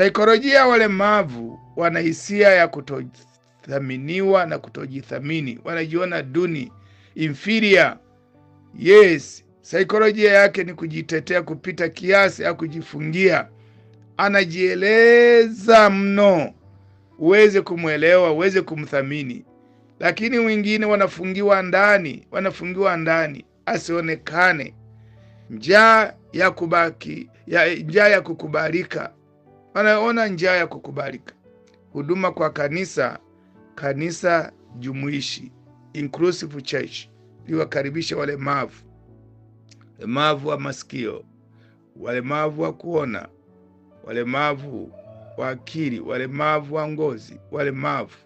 Saikolojia walemavu wana hisia ya kutothaminiwa na kutojithamini. Wanajiona duni, inferior. Yes, saikolojia yake ni kujitetea kupita kiasi au kujifungia. Anajieleza mno, uweze kumwelewa, uweze kumthamini. Lakini wengine wanafungiwa ndani, asionekane. Njaa ya kukubalika. Wanaona njaa ya kukubalika. Huduma kwa kanisa jumuishi, inclusive church, liwakaribisha walemavu wa masikio, walemavu wa kuona, walemavu wa akili, walemavu wa ngozi, walemavu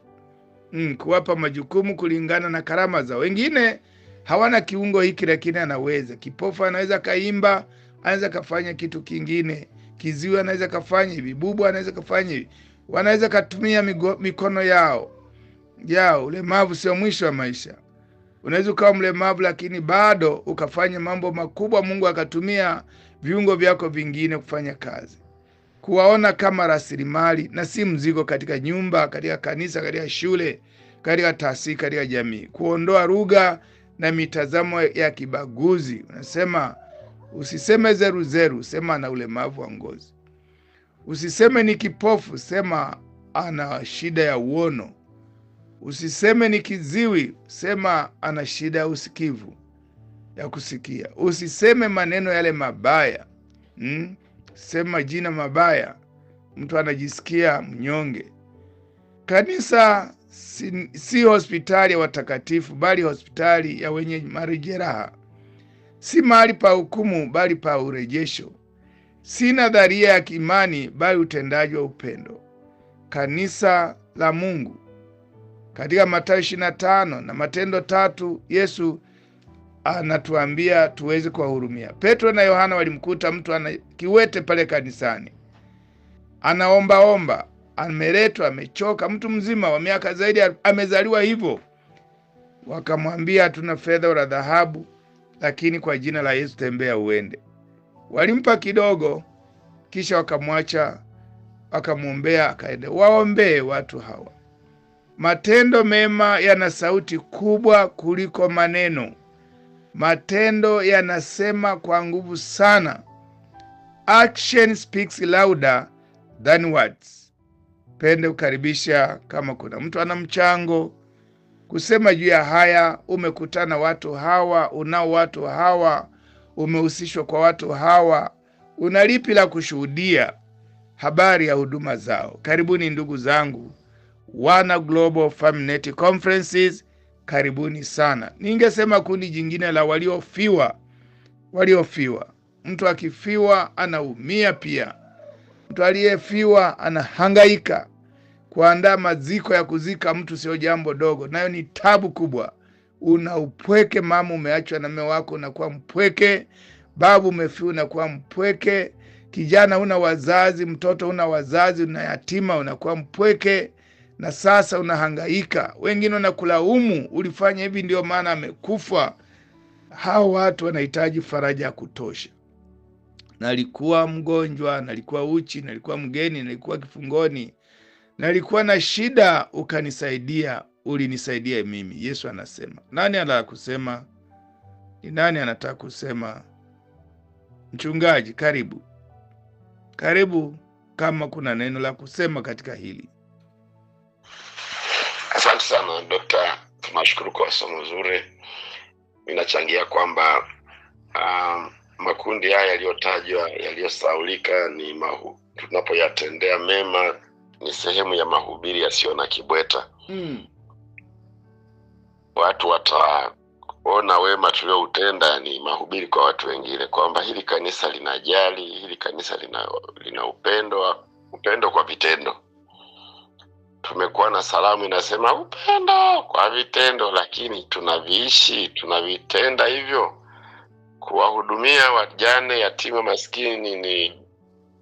kuwapa majukumu kulingana na karama zao. Wengine hawana kiungo hiki lakini anaweza. Kipofu anaweza kaimba, anaweza kafanya kitu kingine. Kiziwi anaweza kafanya hivi, bubu anaweza kafanya hivi. Wanaweza katumia mikono yao. Ulemavu sio mwisho wa maisha. Unaweza ukawa mlemavu lakini bado ukafanya mambo makubwa, Mungu akatumia viungo vyako vingine kufanya kazi. Kuwaona kama rasilimali na si mzigo katika nyumba, katika kanisa, katika shule, katika taasisi, katika jamii. Kuondoa lugha na mitazamo ya kibaguzi. Unasema usiseme zeru, sema ana ulemavu wa ngozi. Usiseme ni kipofu, sema ana shida ya uono. Usiseme ni kiziwi, sema ana shida ya usikivu, ya kusikia. Usiseme maneno yale mabaya. Sema jina mabaya, mtu anajisikia mnyonge. Kanisa si hospitali ya watakatifu, bali hospitali ya wenye majeraha. Si mahali pa hukumu, bali pa urejesho. Si nadharia ya kiimani, bali utendaji wa upendo. Kanisa la Mungu. Katika Mathayo 25 na Matendo 3, Yesu anatuambia tuweze kuwahurumia. Petro na Yohana walimkuta mtu kiwete pale kanisani. Anaomba, ameletwa, amechoka, mtu mzima wa miaka zaidi, amezaliwa hivyo. Wakamwambia, hatuna fedha wala dhahabu, lakini kwa jina la Yesu tembea uende. Walimpa kidogo, kisha wakamwacha, wakamwombea akaenda. Waombee watu hawa. Matendo mema yana sauti kubwa kuliko maneno. Matendo yanasema kwa nguvu sana. Action speaks louder than words. Pende kukaribisha kama kuna mtu ana mchango, kusema juu ya haya, umekutana watu hawa, unao watu hawa, umehusishwa kwa watu hawa, unalipi la kushuhudia habari ya huduma zao. Karibuni ndugu zangu, wana Global Family Net Conferences, karibuni sana. Ningesema kundi jingine la waliofiwa. Mtu akifiwa anaumia pia. Mtu aliyefiwa anahangaika. Kuandaa maziko ya kuzika mtu sio jambo dogo, nayo ni tabu kubwa. Una upweke, mama umeachwa na mume wako unakuwa mpweke, babu umefiwa unakuwa mpweke, kijana una wazazi, mtoto una wazazi, una yatima unakuwa mpweke, na sasa unahangaika. Wengine wanakulaumu, ulifanya hivi ndio maana amekufa. Hao watu wanahitaji faraja ya kutosha. Nalikuwa mgonjwa, nalikuwa uchi, nalikuwa mgeni, nalikuwa kifungoni, nalikuwa na shida, ukanisaidia, ulinisaidia mimi. Yesu anasema. Nani anataka kusema? Ni nani anataka kusema? Mchungaji, karibu kama kuna neno la kusema katika hili. Asante sana Dr. Tunashukuru kwa somo zuri. Ninachangia kwamba makundi haya yaliyotajwa, yaliyosaulika, ni tunapoyatendea mema ni sehemu ya mahubiri yasiyo na kibweta. Watu wataona wema tulioutenda ni mahubiri kwa watu wengine, kwamba hili kanisa linajali, hili kanisa lina upendo kwa vitendo. Tumekuwa na salamu inasema upendo kwa vitendo, lakini tunaviishi, tunavitenda hivyo. Kuwahudumia wajane, yatima, maskini ni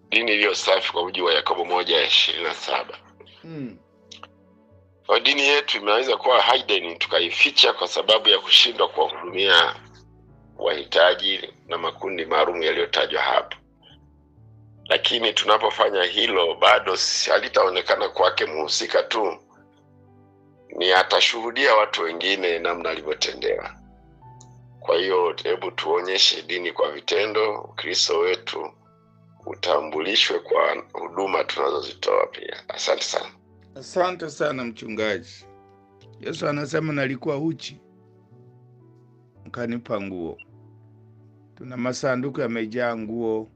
dini iliyo safi kwa mujibu wa Yakobo 1:27. Kwa dini yetu imeweza kuwa hidden, tukaificha kwa sababu ya kushindwa kuwahudumia wahitaji na makundi maalum yaliyotajwa hapa. lakini tunapofanya hilo bado halitaonekana kwake mhusika tu, ni atashuhudia watu wengine namna alivyotendewa. Kwa hiyo hebu tuonyeshe dini kwa vitendo, Ukristo wetu utambulishwe kwa huduma tunazozitoa pia. Asante sana. Asante sana mchungaji. Yesu anasema nalikuwa uchi, mkanipa nguo. Tuna masanduku yamejaa nguo,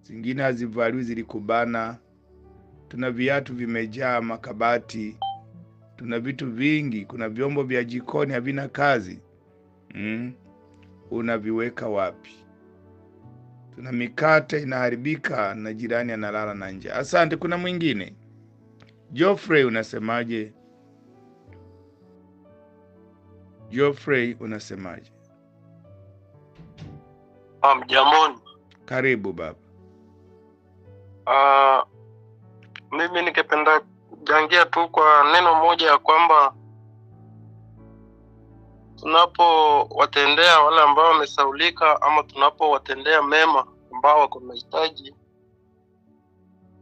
zingine hazivaliwi zilikubana. Tuna viatu vimejaa makabati. Tuna vitu vingi, kuna vyombo vya jikoni havina kazi. Unaviweka wapi? Tuna mikate inaharibika na jirani analala na njaa. Asante. Kuna mwingine? Geoffrey, unasemaje? Geoffrey, unasemaje? Jamoni. Karibu baba. Mimi ningependa kujangia tu kwa neno moja ya kwamba tunapowatendea wale ambao wamesaulika, ama tunapowatendea mema ambao wako na hitaji,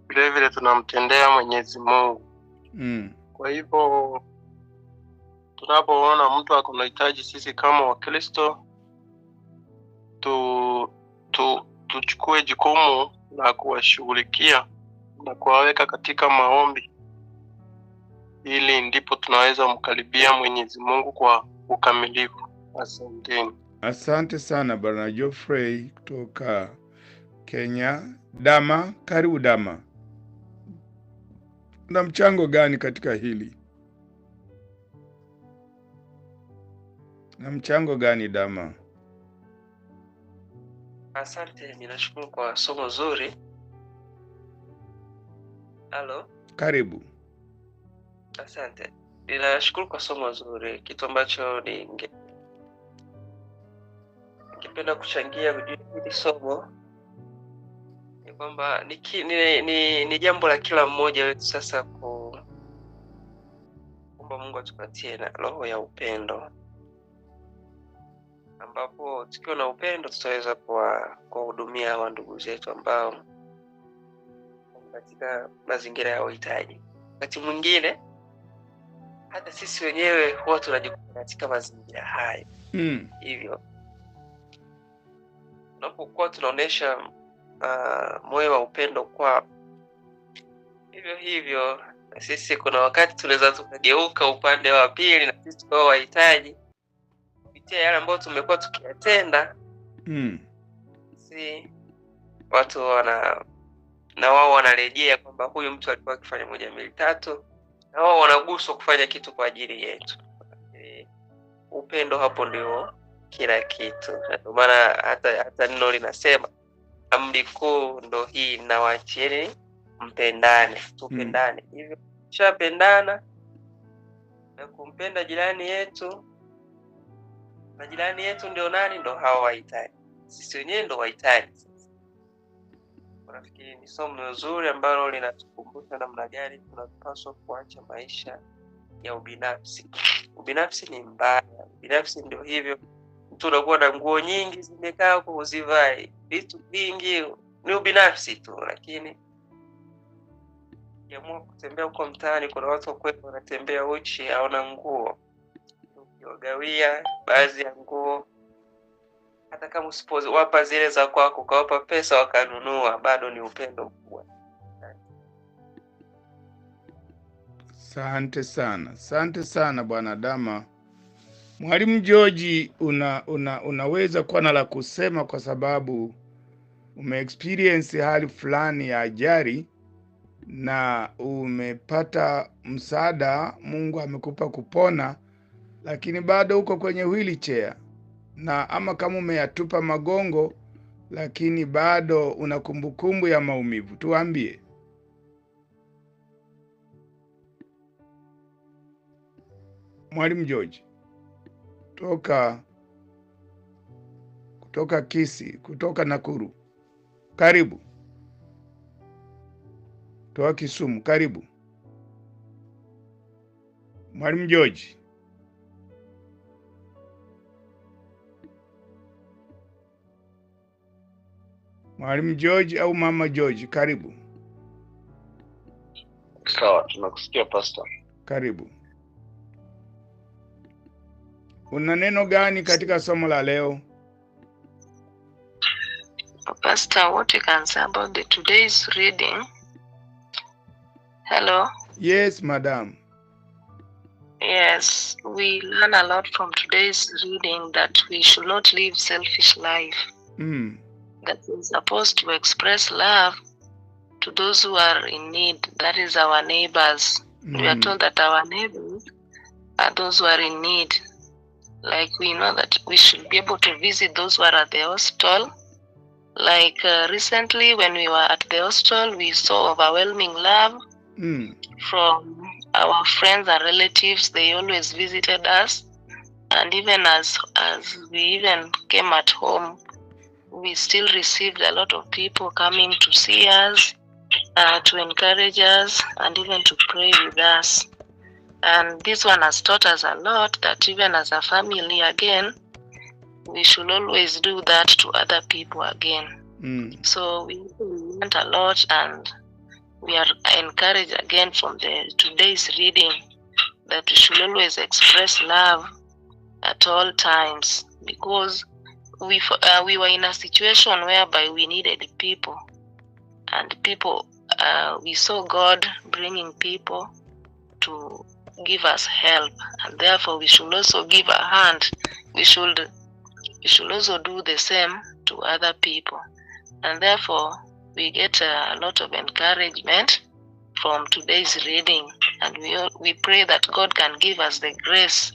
vile vile tunamtendea Mwenyezi Mungu. Kwa hivyo tunapoona mtu ako na hitaji, sisi kama Wakristo tuchukue jukumu la kuwashughulikia na kuwaweka katika maombi, ili ndipo tunaweza mkaribia Mwenyezi Mungu kwa ukamilifu. Asanteni. Asante sana Bwana Geoffrey kutoka Kenya. Dama, karibu Dama. Una mchango gani katika hili? Na mchango gani Dama? Asante, ninashukuru kwa somo zuri. Halo? Karibu. Asante. Ninashukuru kwa somo zuri. Kitu ambacho ningependa kuchangia kujua hili somo ni kwamba ni jambo la kila mmoja wetu sasa kuomba Mungu atupatie na roho ya upendo, ambapo tukiwa na upendo tutaweza kuwahudumia wa ndugu zetu ambao katika mazingira ya uhitaji. Wakati mwingine hata sisi wenyewe huwa tunajikuta katika mazingira hayo. Hivyo tunapokuwa tunaonesha moyo wa upendo kwa hivyo na sisi kuna wakati tunaweza tukageuka upande wa pili na sisi kwa wahitaji kupitia yale ambayo tumekuwa tukiyatenda. Si watu na wao wanarejea kwamba huyu mtu alikuwa akifanya 1 2 3, na wao wanaguswa kufanya kitu kwa ajili yetu. Upendo hapo ndio kila kitu. Ndio maana hata neno linasema amri kuu ndo hii, na waachieni mpendane, tupendane. Hivyo tushapendana na kumpenda jirani yetu, na jirani yetu ndio nani? Ndio hao wahitaji. Sisi wenyewe ndio wahitaji. Nafikiri ni somo nzuri ambalo linatukumbusha namna gani tunapaswa kuacha maisha ya ubinafsi. Ubinafsi ni mbaya. Ubinafsi ndio hivyo. Mtu anakuwa na nguo nyingi zimekaa huko uzivai, vitu vingi, ni ubinafsi tu. Lakini ukiamua kutembea huko mtaani, kuna watu kweli wanatembea uchi, hawana nguo. Ukiwagawia baadhi ya nguo, hata kama usipowapa zile za kwako, ukawapa pesa wakanunua, bado ni upendo mkubwa. Asante sana. Asante sana Bwana Dama. Mwalimu George, unaweza kuwa na la kusema kwa sababu umeexperience hali fulani ya ajali na umepata msaada, Mungu amekupa kupona, lakini bado uko kwenye wheelchair, na ama kama umeyatupa magongo lakini bado una kumbukumbu ya maumivu. Tuambie. Mwalimu George kutoka Kisii, kutoka Nakuru. Karibu. Toa Kisumu, karibu. Mwalimu George. Mwalimu George au Mama George, karibu. Sawa, tunakusikia Pastor. Karibu. Una neno gani katika somo la leo? Pastor, what you can say about the today's reading? Hello? Yes, madam. Yes, we learn a lot from today's reading that we should not live selfish life. That we're supposed to express love to those who are in need. That is our neighbors. We are told that our neighbors are those who are in need. Like we know that we should be able to visit those who are at the hospital. Like recently when we were at the hostel, we saw overwhelming love from our friends and relatives. They always visited us. And even as we even came at home, we still received a lot of people coming to see us, to encourage us, and even to pray with us. And this one has taught us a lot that even as a family again, we should always do that to other people again. So we learned a lot, and we are encouraged again from today's reading that we should always express love at all times, because we were in a situation whereby we needed people, and we saw God bringing people to give us help, and therefore we should also give a hand. We should also do the same to other people, and therefore we get a lot of encouragement from today's reading, and we pray that God can give us the grace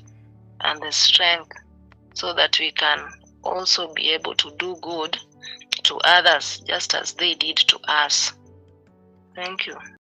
and the strength so that we can also be able to do good to others just as they did to us. Thank you.